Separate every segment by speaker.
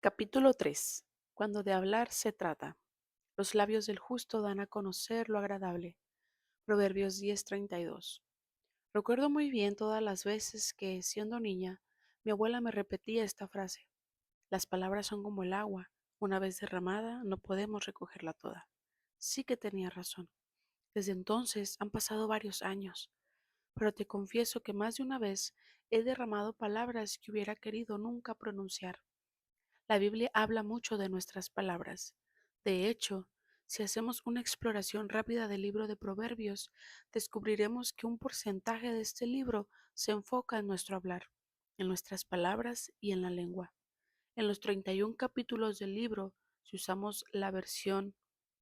Speaker 1: Capítulo 3. Cuando de hablar se trata. Los labios del justo dan a conocer lo agradable. Proverbios 10:32. Recuerdo muy bien todas las veces que, siendo niña, mi abuela me repetía esta frase. Las palabras son como el agua. Una vez derramada, no podemos recogerla toda. Sí que tenía razón. Desde entonces han pasado varios años, pero te confieso que más de una vez he derramado palabras que hubiera querido nunca pronunciar. La Biblia habla mucho de nuestras palabras. De hecho, si hacemos una exploración rápida del libro de Proverbios, descubriremos que un porcentaje de este libro se enfoca en nuestro hablar, en nuestras palabras y en la lengua. En los 31 capítulos del libro, si usamos la versión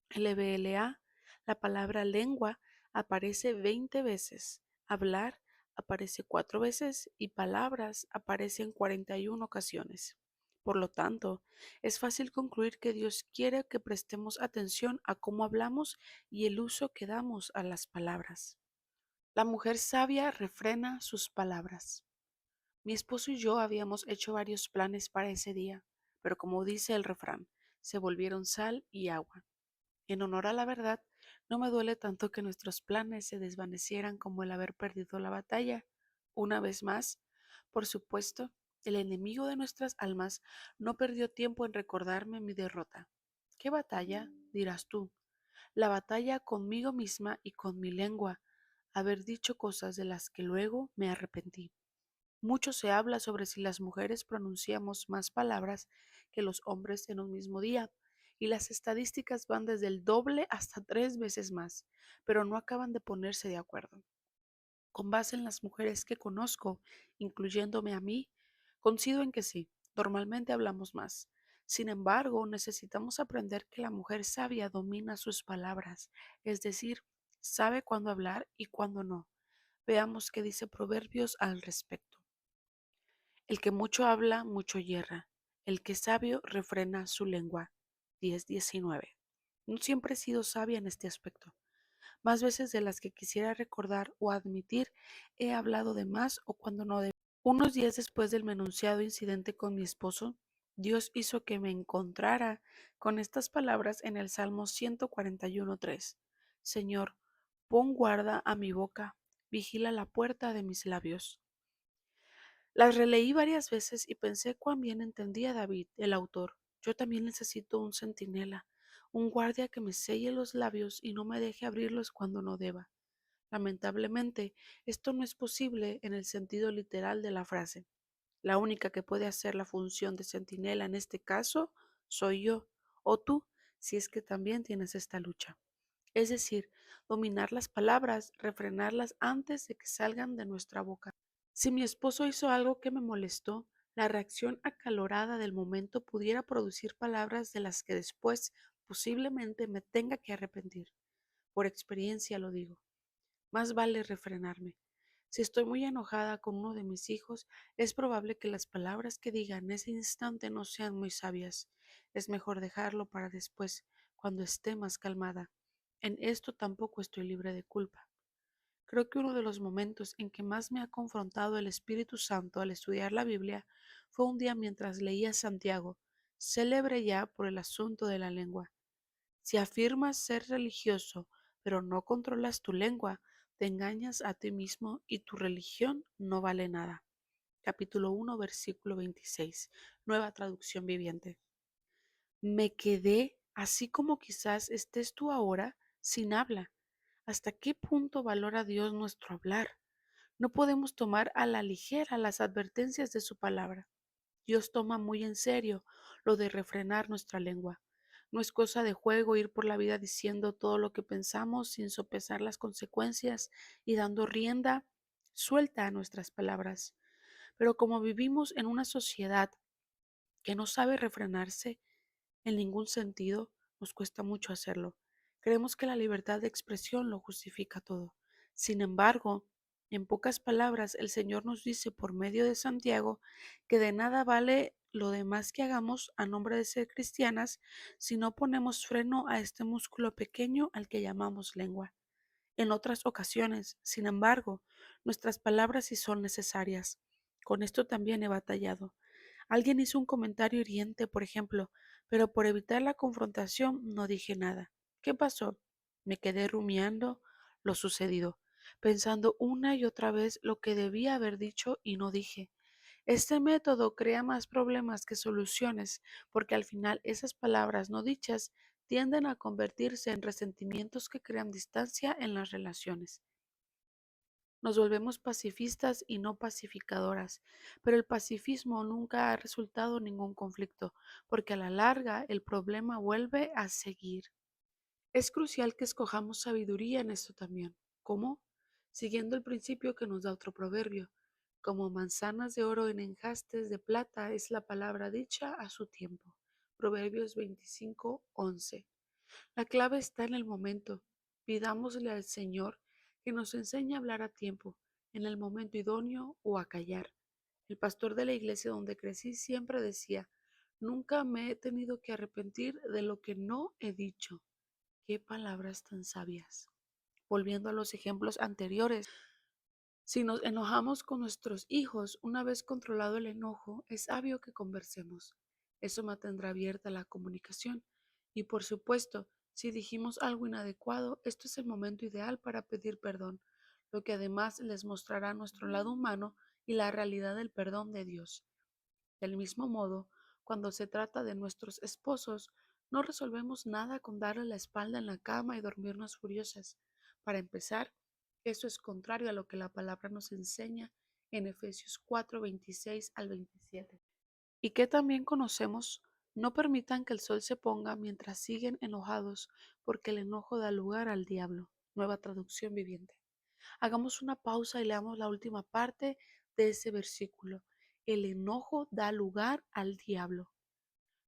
Speaker 1: LBLA, la palabra lengua aparece 20 veces, hablar aparece 4 veces y palabras aparecen 41 ocasiones. Por lo tanto, es fácil concluir que Dios quiere que prestemos atención a cómo hablamos y el uso que damos a las palabras. La mujer sabia refrena sus palabras. Mi esposo y yo habíamos hecho varios planes para ese día, pero como dice el refrán, se volvieron sal y agua. En honor a la verdad, no me duele tanto que nuestros planes se desvanecieran como el haber perdido la batalla. Una vez más, por supuesto, el enemigo de nuestras almas no perdió tiempo en recordarme mi derrota. ¿Qué batalla? Dirás tú. La batalla conmigo misma y con mi lengua, haber dicho cosas de las que luego me arrepentí. Mucho se habla sobre si las mujeres pronunciamos más palabras que los hombres en un mismo día, y las estadísticas van desde el doble hasta 3 veces más, pero no acaban de ponerse de acuerdo. Con base en las mujeres que conozco, incluyéndome a mí, coincido en que sí, normalmente hablamos más. Sin embargo, necesitamos aprender que la mujer sabia domina sus palabras, es decir, sabe cuándo hablar y cuándo no. Veamos qué dice Proverbios al respecto. El que mucho habla, mucho yerra. El que es sabio refrena su lengua. 10:19. No siempre he sido sabia en este aspecto. Más veces de las que quisiera recordar o admitir, he hablado de más o cuando no debía. Unos días después del menunciado incidente con mi esposo, Dios hizo que me encontrara con estas palabras en el Salmo 141:3. Señor, pon guarda a mi boca, vigila la puerta de mis labios. Las releí varias veces y pensé cuán bien entendía David, el autor. Yo también necesito un centinela, un guardia que me selle los labios y no me deje abrirlos cuando no deba. Lamentablemente, esto no es posible en el sentido literal de la frase. La única que puede hacer la función de centinela en este caso soy yo, o tú, si es que también tienes esta lucha. Es decir, dominar las palabras, refrenarlas antes de que salgan de nuestra boca. Si mi esposo hizo algo que me molestó, la reacción acalorada del momento pudiera producir palabras de las que después posiblemente me tenga que arrepentir. Por experiencia lo digo. Más vale refrenarme. Si estoy muy enojada con uno de mis hijos, es probable que las palabras que diga en ese instante no sean muy sabias. Es mejor dejarlo para después, cuando esté más calmada. En esto tampoco estoy libre de culpa. Creo que uno de los momentos en que más me ha confrontado el Espíritu Santo al estudiar la Biblia fue un día mientras leía Santiago, célebre ya por el asunto de la lengua. Si afirmas ser religioso, pero no controlas tu lengua, te engañas a ti mismo y tu religión no vale nada. Capítulo 1, versículo 26. Nueva traducción viviente. Me quedé, así como quizás estés tú ahora, sin habla. ¿Hasta qué punto valora Dios nuestro hablar? No podemos tomar a la ligera las advertencias de su palabra. Dios toma muy en serio lo de refrenar nuestra lengua. No es cosa de juego ir por la vida diciendo todo lo que pensamos sin sopesar las consecuencias y dando rienda suelta a nuestras palabras. Pero como vivimos en una sociedad que no sabe refrenarse en ningún sentido, nos cuesta mucho hacerlo. Creemos que la libertad de expresión lo justifica todo. Sin embargo, en pocas palabras, el Señor nos dice por medio de Santiago que de nada vale lo demás que hagamos a nombre de ser cristianas si no ponemos freno a este músculo pequeño al que llamamos lengua. En otras ocasiones, sin embargo, nuestras palabras sí son necesarias. Con esto también he batallado. Alguien hizo un comentario hiriente, por ejemplo, pero por evitar la confrontación no dije nada. ¿Qué pasó? Me quedé rumiando lo sucedido, pensando una y otra vez lo que debía haber dicho y no dije. Este método crea más problemas que soluciones, porque al final esas palabras no dichas tienden a convertirse en resentimientos que crean distancia en las relaciones. Nos volvemos pacifistas y no pacificadoras, pero el pacifismo nunca ha resultado en ningún conflicto, porque a la larga el problema vuelve a seguir. Es crucial que escojamos sabiduría en esto también. ¿Cómo? Siguiendo el principio que nos da otro proverbio. Como manzanas de oro en enjastes de plata es la palabra dicha a su tiempo. Proverbios 25:11. La clave está en el momento. Pidámosle al Señor que nos enseñe a hablar a tiempo, en el momento idóneo o a callar. El pastor de la iglesia donde crecí siempre decía, nunca me he tenido que arrepentir de lo que no he dicho. Qué palabras tan sabias. Volviendo a los ejemplos anteriores, si nos enojamos con nuestros hijos, una vez controlado el enojo, es sabio que conversemos. Eso mantendrá abierta la comunicación. Y por supuesto, si dijimos algo inadecuado, esto es el momento ideal para pedir perdón, lo que además les mostrará nuestro lado humano y la realidad del perdón de Dios. Del mismo modo, cuando se trata de nuestros esposos, no resolvemos nada con darle la espalda en la cama y dormirnos furiosas. Para empezar, eso es contrario a lo que la palabra nos enseña en Efesios 4:26 al 27. Y que también conocemos, no permitan que el sol se ponga mientras siguen enojados, porque el enojo da lugar al diablo. Nueva traducción viviente. Hagamos una pausa y leamos la última parte de ese versículo. El enojo da lugar al diablo.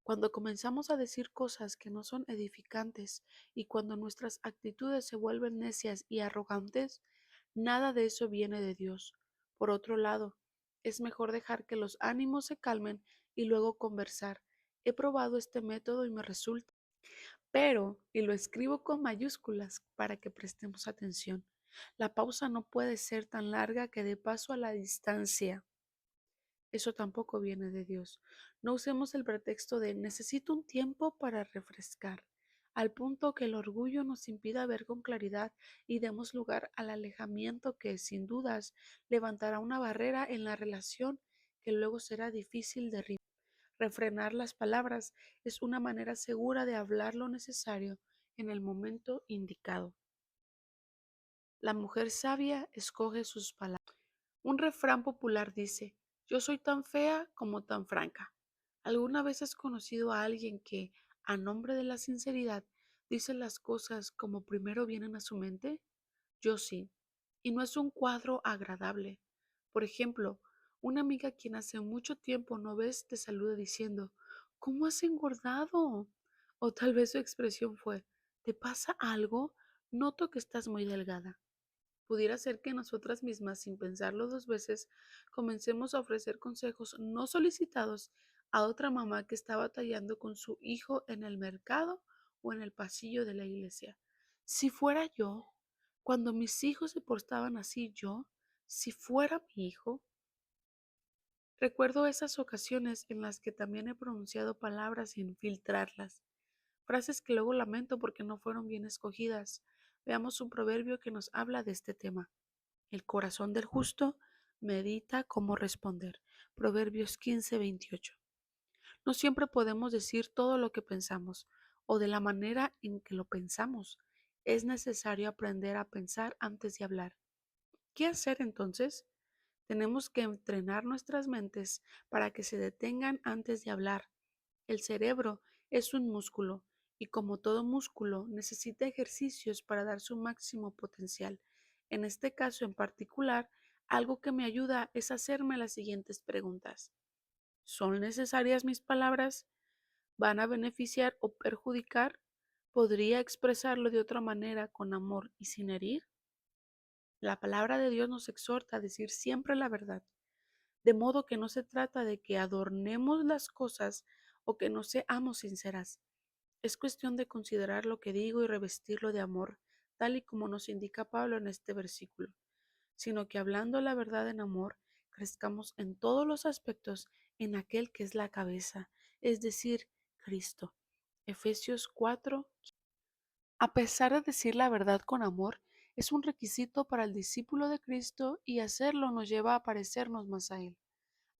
Speaker 1: Cuando comenzamos a decir cosas que no son edificantes y cuando nuestras actitudes se vuelven necias y arrogantes, nada de eso viene de Dios. Por otro lado, es mejor dejar que los ánimos se calmen y luego conversar. He probado este método y me resulta, pero, y lo escribo con mayúsculas para que prestemos atención, la pausa no puede ser tan larga que dé paso a la distancia. Eso tampoco viene de Dios. No usemos el pretexto de necesito un tiempo para refrescar, al punto que el orgullo nos impida ver con claridad y demos lugar al alejamiento que, sin dudas, levantará una barrera en la relación que luego será difícil de refrenar las palabras es una manera segura de hablar lo necesario en el momento indicado. La mujer sabia escoge sus palabras. Un refrán popular dice, yo soy tan fea como tan franca. ¿Alguna vez has conocido a alguien que, a nombre de la sinceridad, dice las cosas como primero vienen a su mente? Yo sí. Y no es un cuadro agradable. Por ejemplo, una amiga quien hace mucho tiempo no ves te saluda diciendo, ¿cómo has engordado? O tal vez su expresión fue, ¿te pasa algo? Noto que estás muy delgada. Pudiera ser que nosotras mismas, sin pensarlo dos veces, comencemos a ofrecer consejos no solicitados a otra mamá que está batallando con su hijo en el mercado o en el pasillo de la iglesia. Si fuera yo, cuando mis hijos se portaban así yo, si fuera mi hijo, recuerdo esas ocasiones en las que también he pronunciado palabras sin filtrarlas, frases que luego lamento porque no fueron bien escogidas. Veamos un proverbio que nos habla de este tema. El corazón del justo medita cómo responder. Proverbios 15:28. No siempre podemos decir todo lo que pensamos o de la manera en que lo pensamos. Es necesario aprender a pensar antes de hablar. ¿Qué hacer entonces? Tenemos que entrenar nuestras mentes para que se detengan antes de hablar. El cerebro es un músculo y como todo músculo necesita ejercicios para dar su máximo potencial. En este caso en particular, algo que me ayuda es hacerme las siguientes preguntas. ¿Son necesarias mis palabras? ¿Van a beneficiar o perjudicar? ¿Podría expresarlo de otra manera con amor y sin herir? La palabra de Dios nos exhorta a decir siempre la verdad, de modo que no se trata de que adornemos las cosas o que no seamos sinceras. Es cuestión de considerar lo que digo y revestirlo de amor, tal y como nos indica Pablo en este versículo, sino que hablando la verdad en amor, crezcamos en todos los aspectos en aquel que es la cabeza, es decir, Cristo. Efesios 4. A pesar de decir la verdad con amor, es un requisito para el discípulo de Cristo y hacerlo nos lleva a parecernos más a Él.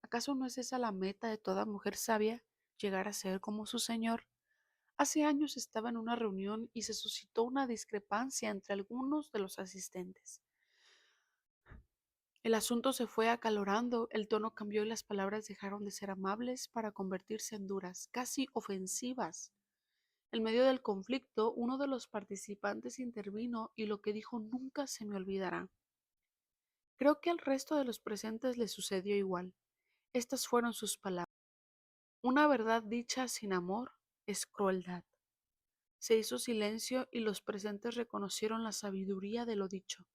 Speaker 1: ¿Acaso no es esa la meta de toda mujer sabia, llegar a ser como su Señor? Hace años estaba en una reunión y se suscitó una discrepancia entre algunos de los asistentes. El asunto se fue acalorando, el tono cambió y las palabras dejaron de ser amables para convertirse en duras, casi ofensivas. En medio del conflicto, uno de los participantes intervino y lo que dijo nunca se me olvidará. Creo que al resto de los presentes le sucedió igual. Estas fueron sus palabras. Una verdad dicha sin amor es crueldad. Se hizo silencio y los presentes reconocieron la sabiduría de lo dicho.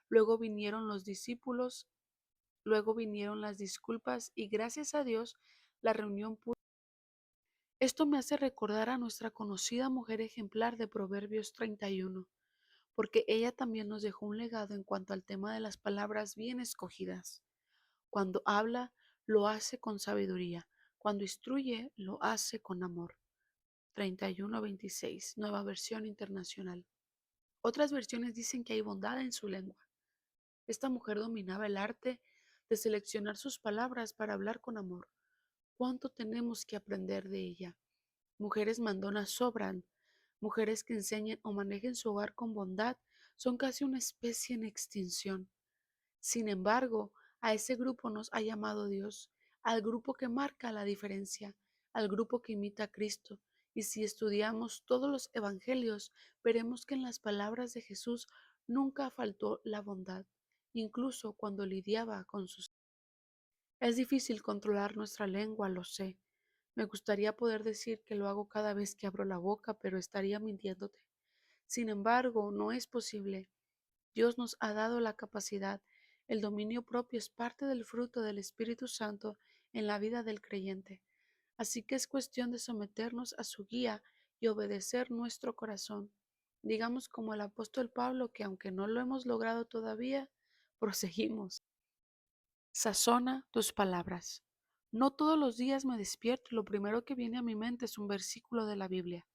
Speaker 1: Luego vinieron los discípulos, luego vinieron las disculpas y gracias a Dios la reunión pudo. Esto me hace recordar a nuestra conocida mujer ejemplar de Proverbios 31, porque ella también nos dejó un legado en cuanto al tema de las palabras bien escogidas. Cuando habla, lo hace con sabiduría. Cuando instruye, lo hace con amor. 31:26, Nueva Versión Internacional. Otras versiones dicen que hay bondad en su lengua. Esta mujer dominaba el arte de seleccionar sus palabras para hablar con amor. ¿Cuánto tenemos que aprender de ella? Mujeres mandonas sobran. Mujeres que enseñen o manejen su hogar con bondad son casi una especie en extinción. Sin embargo, a ese grupo nos ha llamado Dios, al grupo que marca la diferencia, al grupo que imita a Cristo. Y si estudiamos todos los evangelios, veremos que en las palabras de Jesús nunca faltó la bondad, incluso cuando lidiaba con sus. Es difícil controlar nuestra lengua, lo sé. Me gustaría poder decir que lo hago cada vez que abro la boca, pero estaría mintiéndote. Sin embargo, no es posible. Dios nos ha dado la capacidad. El dominio propio es parte del fruto del Espíritu Santo en la vida del creyente. Así que es cuestión de someternos a su guía y obedecer nuestro corazón. Digamos como el apóstol Pablo que aunque no lo hemos logrado todavía, proseguimos. Sazona tus palabras. No todos los días me despierto y lo primero que viene a mi mente es un versículo de la Biblia.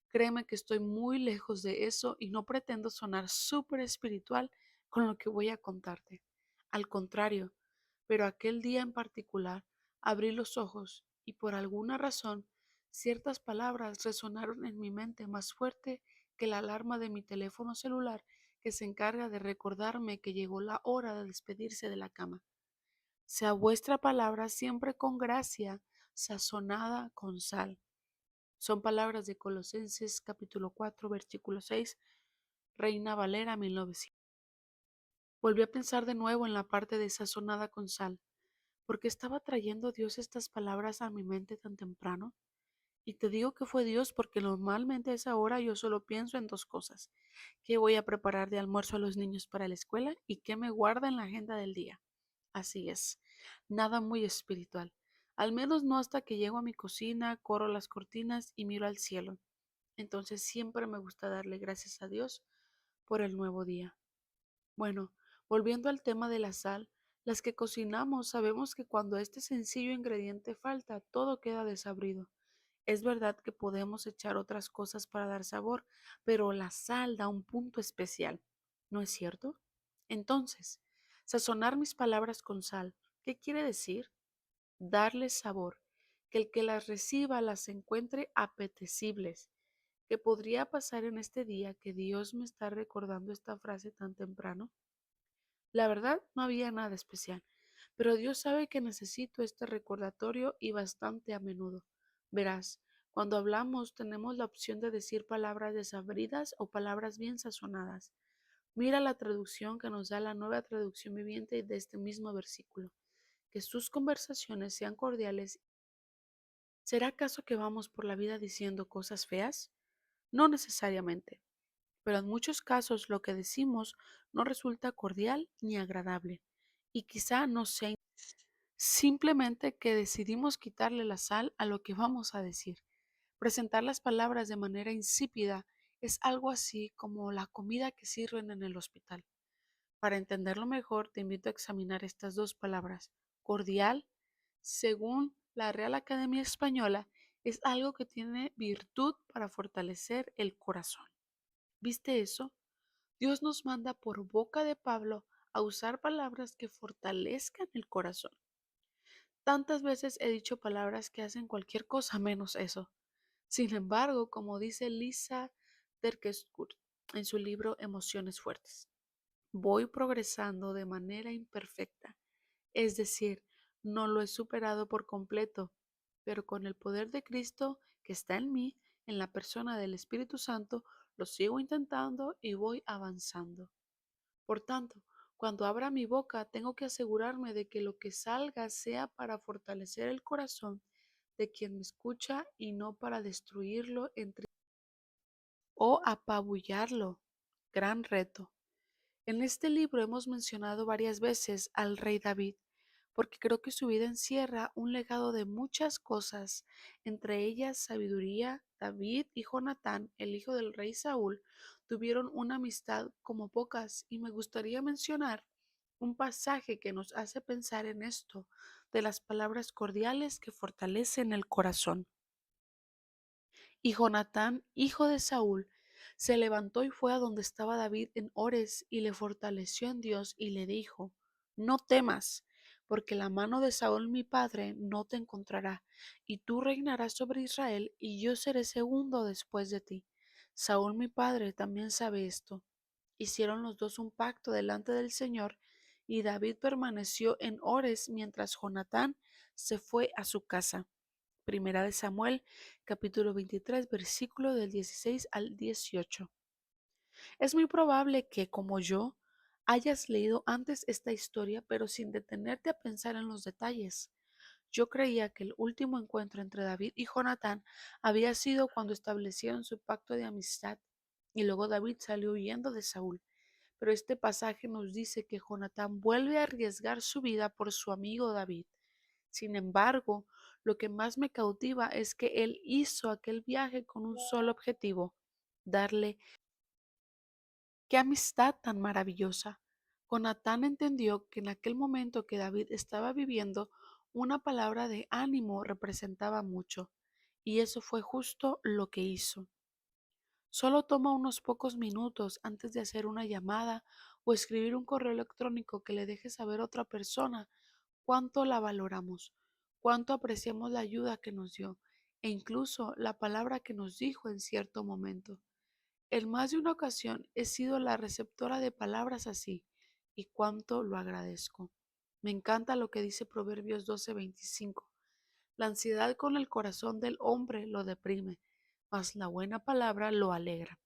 Speaker 1: Créeme que estoy muy lejos de eso y no pretendo sonar súper espiritual con lo que voy a contarte. Al contrario, pero aquel día en particular abrí los ojos y por alguna razón ciertas palabras resonaron en mi mente más fuerte que la alarma de mi teléfono celular que se encarga de recordarme que llegó la hora de despedirse de la cama. Sea vuestra palabra siempre con gracia, sazonada con sal. Son palabras de Colosenses capítulo 4, versículo 6, Reina Valera 1900. Volví a pensar de nuevo en la parte de sazonada con sal. ¿Por qué estaba trayendo Dios estas palabras a mi mente tan temprano? Y te digo que fue Dios porque normalmente a esa hora yo solo pienso en dos cosas. ¿Qué voy a preparar de almuerzo a los niños para la escuela y qué me guarda en la agenda del día? Así es, nada muy espiritual. Al menos no hasta que llego a mi cocina, corro las cortinas y miro al cielo. Entonces siempre me gusta darle gracias a Dios por el nuevo día. Bueno, volviendo al tema de la sal, las que cocinamos sabemos que cuando este sencillo ingrediente falta, todo queda desabrido. Es verdad que podemos echar otras cosas para dar sabor, pero la sal da un punto especial, ¿no es cierto? Entonces, sazonar mis palabras con sal, ¿qué quiere decir? Darles sabor, que el que las reciba las encuentre apetecibles. ¿Qué podría pasar en este día que Dios me está recordando esta frase tan temprano? La verdad, no había nada especial, pero Dios sabe que necesito este recordatorio y bastante a menudo. Verás, cuando hablamos tenemos la opción de decir palabras desabridas o palabras bien sazonadas. Mira la traducción que nos da la Nueva Traducción Viviente de este mismo versículo. Que sus conversaciones sean cordiales. ¿Será acaso que vamos por la vida diciendo cosas feas? No necesariamente, pero en muchos casos lo que decimos no resulta cordial ni agradable, y quizá no sea simplemente que decidimos quitarle la sal a lo que vamos a decir. Presentar las palabras de manera insípida es algo así como la comida que sirven en el hospital. Para entenderlo mejor, te invito a examinar estas dos palabras. Cordial, según la Real Academia Española, es algo que tiene virtud para fortalecer el corazón. ¿Viste eso? Dios nos manda por boca de Pablo a usar palabras que fortalezcan el corazón. Tantas veces he dicho palabras que hacen cualquier cosa menos eso. Sin embargo, como dice Lisa Terkeskurt en su libro Emociones Fuertes, voy progresando de manera imperfecta, es decir, no lo he superado por completo, pero con el poder de Cristo que está en mí, en la persona del Espíritu Santo, lo sigo intentando y voy avanzando. Por tanto, cuando abra mi boca, tengo que asegurarme de que lo que salga sea para fortalecer el corazón de quien me escucha y no para destruirlo o apabullarlo. Gran reto. En este libro hemos mencionado varias veces al rey David, porque creo que su vida encierra un legado de muchas cosas, entre ellas sabiduría. David y Jonatán, el hijo del rey Saúl, tuvieron una amistad como pocas, y me gustaría mencionar un pasaje que nos hace pensar en esto, de las palabras cordiales que fortalecen el corazón. Y Jonatán, hijo de Saúl, se levantó y fue a donde estaba David en Ores y le fortaleció en Dios y le dijo: No temas, porque la mano de Saúl mi padre no te encontrará, y tú reinarás sobre Israel, y yo seré segundo después de ti. Saúl mi padre también sabe esto. Hicieron los dos un pacto delante del Señor, y David permaneció en Ores mientras Jonatán se fue a su casa. Primera de Samuel, capítulo 23, versículo del 16 al 18. Es muy probable que, como yo, hayas leído antes esta historia, pero sin detenerte a pensar en los detalles. Yo creía que el último encuentro entre David y Jonatán había sido cuando establecieron su pacto de amistad, y luego David salió huyendo de Saúl. Pero este pasaje nos dice que Jonatán vuelve a arriesgar su vida por su amigo David. Sin embargo, lo que más me cautiva es que él hizo aquel viaje con un solo objetivo: darle. ¡Qué amistad tan maravillosa! Jonatán entendió que en aquel momento que David estaba viviendo, una palabra de ánimo representaba mucho, y eso fue justo lo que hizo. Solo toma unos pocos minutos antes de hacer una llamada o escribir un correo electrónico que le deje saber a otra persona cuánto la valoramos, cuánto apreciamos la ayuda que nos dio e incluso la palabra que nos dijo en cierto momento. En más de una ocasión he sido la receptora de palabras así, y cuánto lo agradezco. Me encanta lo que dice Proverbios 12:25. La ansiedad con el corazón del hombre lo deprime, mas la buena palabra lo alegra.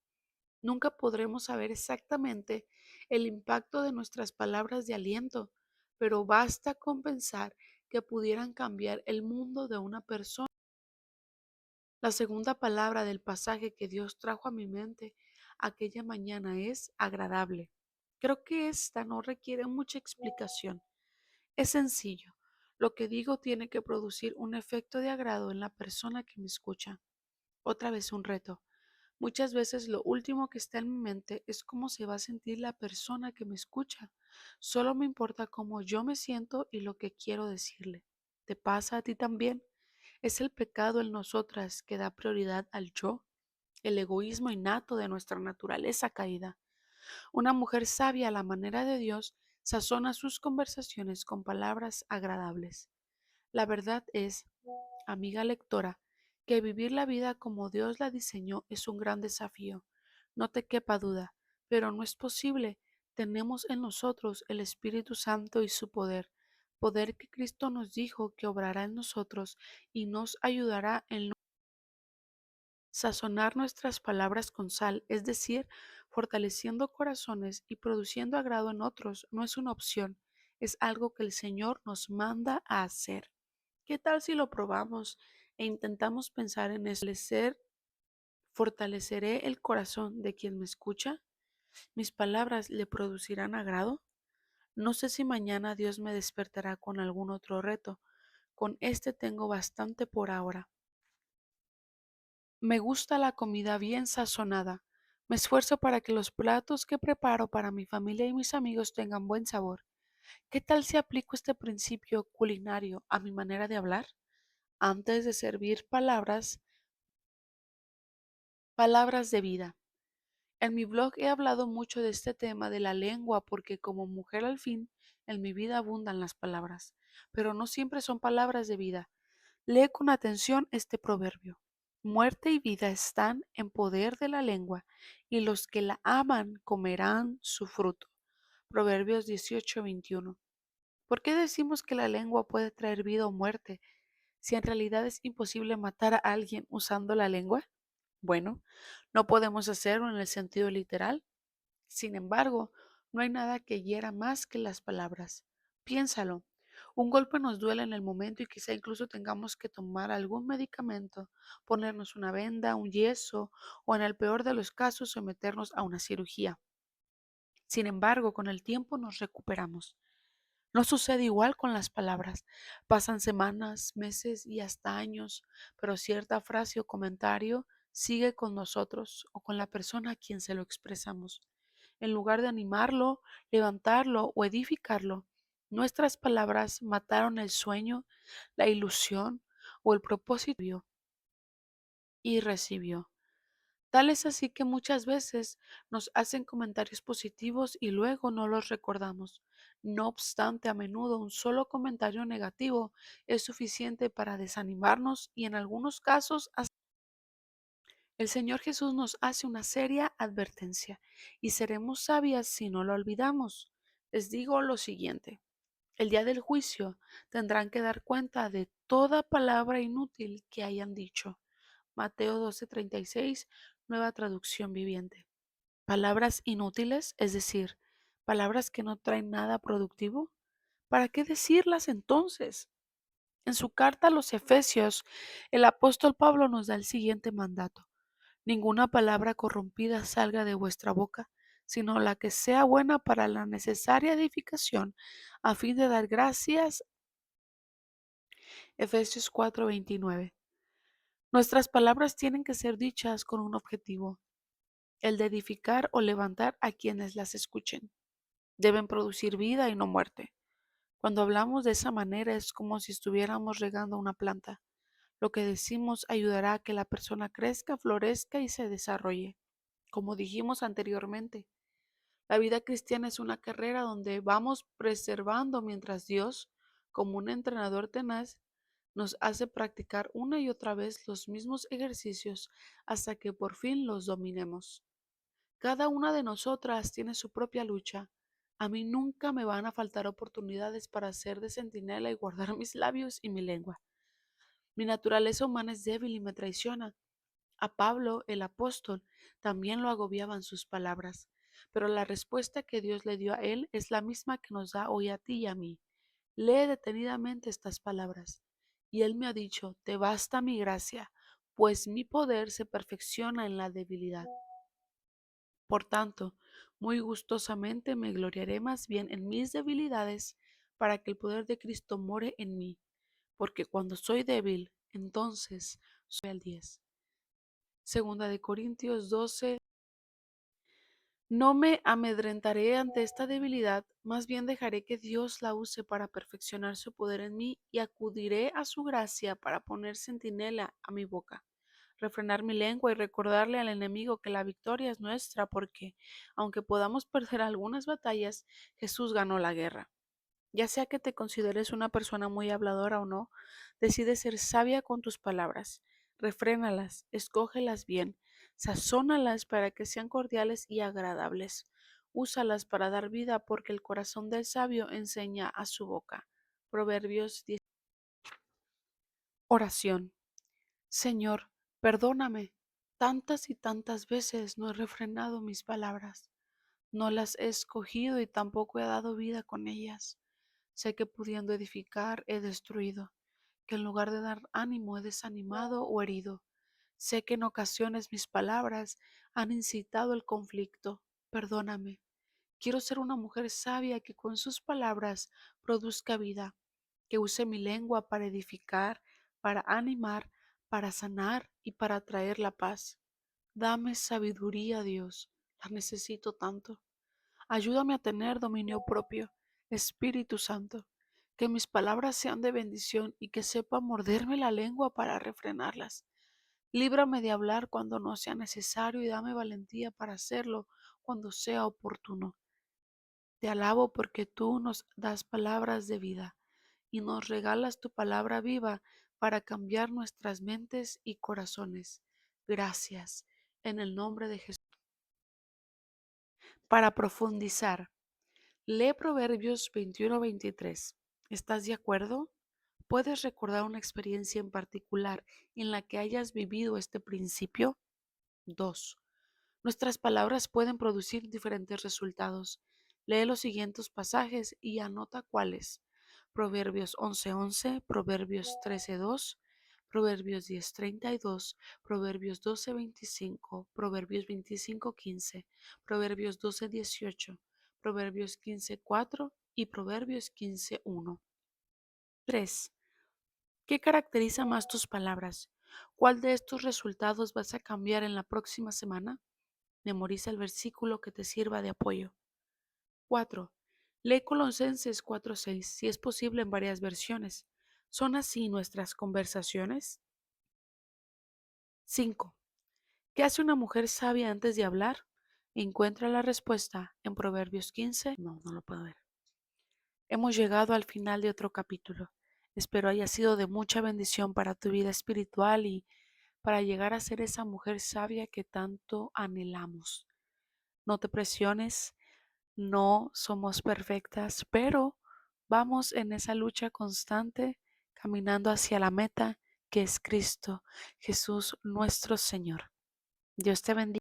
Speaker 1: Nunca podremos saber exactamente el impacto de nuestras palabras de aliento, pero basta con pensar que pudieran cambiar el mundo de una persona. La segunda palabra del pasaje que Dios trajo a mi mente aquella mañana es agradable. Creo que esta no requiere mucha explicación. Es sencillo. Lo que digo tiene que producir un efecto de agrado en la persona que me escucha. Otra vez un reto. Muchas veces lo último que está en mi mente es cómo se va a sentir la persona que me escucha. Solo me importa cómo yo me siento y lo que quiero decirle. ¿Te pasa a ti también? Es el pecado en nosotras que da prioridad al yo, el egoísmo innato de nuestra naturaleza caída. Una mujer sabia a la manera de Dios sazona sus conversaciones con palabras agradables. La verdad es, amiga lectora, que vivir la vida como Dios la diseñó es un gran desafío. No te quepa duda, pero no es posible. Tenemos en nosotros el Espíritu Santo y su poder, poder que Cristo nos dijo que obrará en nosotros y nos ayudará en sazonar nuestras palabras con sal, es decir, fortaleciendo corazones y produciendo agrado en otros. No es una opción, es algo que el Señor nos manda a hacer. ¿Qué tal si lo probamos e intentamos pensar en establecer, fortaleceré el corazón de quien me escucha? ¿Mis palabras le producirán agrado? No sé si mañana Dios me despertará con algún otro reto. Con este tengo bastante por ahora. Me gusta la comida bien sazonada. Me esfuerzo para que los platos que preparo para mi familia y mis amigos tengan buen sabor. ¿Qué tal si aplico este principio culinario a mi manera de hablar? antes de servir palabras de vida. En mi blog he hablado mucho de este tema de la lengua porque como mujer al fin, en mi vida abundan las palabras, pero no siempre son palabras de vida. Lee con atención este proverbio. Muerte y vida están en poder de la lengua, y los que la aman comerán su fruto. Proverbios 18:21. ¿Por qué decimos que la lengua puede traer vida o muerte si en realidad es imposible matar a alguien usando la lengua? Bueno, no podemos hacerlo en el sentido literal. Sin embargo, no hay nada que hiera más que las palabras. Piénsalo. Un golpe nos duele en el momento y quizá incluso tengamos que tomar algún medicamento, ponernos una venda, un yeso o en el peor de los casos someternos a una cirugía. Sin embargo, con el tiempo nos recuperamos. No sucede igual con las palabras. Pasan semanas, meses y hasta años, pero cierta frase o comentario sigue con nosotros o con la persona a quien se lo expresamos. En lugar de animarlo, levantarlo o edificarlo, nuestras palabras mataron el sueño, la ilusión o el propósito y recibió. Tal es así que muchas veces nos hacen comentarios positivos y luego no los recordamos. No obstante, a menudo un solo comentario negativo es suficiente para desanimarnos y en algunos casos el Señor Jesús nos hace una seria advertencia y seremos sabias si no lo olvidamos. Les digo lo siguiente. El día del juicio tendrán que dar cuenta de toda palabra inútil que hayan dicho. Mateo 12:36, nueva traducción viviente. Palabras inútiles, es decir, palabras que no traen nada productivo. ¿Para qué decirlas entonces? En su carta a los Efesios, el apóstol Pablo nos da el siguiente mandato. Ninguna palabra corrompida salga de vuestra boca, sino la que sea buena para la necesaria edificación, a fin de dar gracias. Efesios 4:29. Nuestras palabras tienen que ser dichas con un objetivo, el de edificar o levantar a quienes las escuchen. Deben producir vida y no muerte. Cuando hablamos de esa manera es como si estuviéramos regando una planta. Lo que decimos ayudará a que la persona crezca, florezca y se desarrolle. Como dijimos anteriormente, la vida cristiana es una carrera donde vamos preservando mientras Dios, como un entrenador tenaz, nos hace practicar una y otra vez los mismos ejercicios hasta que por fin los dominemos. Cada una de nosotras tiene su propia lucha. A mí nunca me van a faltar oportunidades para hacer de centinela y guardar mis labios y mi lengua. Mi naturaleza humana es débil y me traiciona. A Pablo, el apóstol, también lo agobiaban sus palabras, pero la respuesta que Dios le dio a él es la misma que nos da hoy a ti y a mí. Lee detenidamente estas palabras. Y él me ha dicho, te basta mi gracia, pues mi poder se perfecciona en la debilidad. Por tanto, muy gustosamente me gloriaré más bien en mis debilidades, para que el poder de Cristo more en mí, porque cuando soy débil, entonces soy al 10. Segunda de Corintios 12. No me amedrentaré ante esta debilidad, más bien dejaré que Dios la use para perfeccionar su poder en mí y acudiré a su gracia para poner centinela a mi boca, refrenar mi lengua y recordarle al enemigo que la victoria es nuestra porque, aunque podamos perder algunas batallas, Jesús ganó la guerra. Ya sea que te consideres una persona muy habladora o no, decide ser sabia con tus palabras. Refrénalas, escógelas bien, sazónalas para que sean cordiales y agradables. Úsalas para dar vida porque el corazón del sabio enseña a su boca. Proverbios 10. Oración. Señor, perdóname. Tantas y tantas veces no he refrenado mis palabras. No las he escogido y tampoco he dado vida con ellas. Sé que pudiendo edificar he destruido, que en lugar de dar ánimo he desanimado o herido. Sé que en ocasiones mis palabras han incitado el conflicto. Perdóname. Quiero ser una mujer sabia que con sus palabras produzca vida, que use mi lengua para edificar, para animar, para sanar y para traer la paz. Dame sabiduría, Dios. La necesito tanto. Ayúdame a tener dominio propio, Espíritu Santo, Que mis palabras sean de bendición y que sepa morderme la lengua para refrenarlas. Líbrame de hablar cuando no sea necesario y dame valentía para hacerlo cuando sea oportuno. Te alabo porque tú nos das palabras de vida y nos regalas tu palabra viva para cambiar nuestras mentes y corazones. Gracias, en el nombre de Jesús. Para profundizar, lee Proverbios 21-23. ¿Estás de acuerdo? ¿Puedes recordar una experiencia en particular en la que hayas vivido este principio? 2. Nuestras palabras pueden producir diferentes resultados. Lee los siguientes pasajes y anota cuáles. Proverbios 11:11, Proverbios 13:2, Proverbios 10:32, Proverbios 12:25, Proverbios 25:15, Proverbios 12:18, Proverbios 15:4 y Proverbios 15:1. 3. ¿Qué caracteriza más tus palabras? ¿Cuál de estos resultados vas a cambiar en la próxima semana? Memoriza el versículo que te sirva de apoyo. 4. Lee Colosenses 4:6, si es posible en varias versiones. ¿Son así nuestras conversaciones? 5. ¿Qué hace una mujer sabia antes de hablar? Encuentra la respuesta en Proverbios 15. No lo puedo ver. Hemos llegado al final de otro capítulo. Espero haya sido de mucha bendición para tu vida espiritual y para llegar a ser esa mujer sabia que tanto anhelamos. No te presiones, no somos perfectas, pero vamos en esa lucha constante, caminando hacia la meta que es Cristo Jesús nuestro Señor. Dios te bendiga.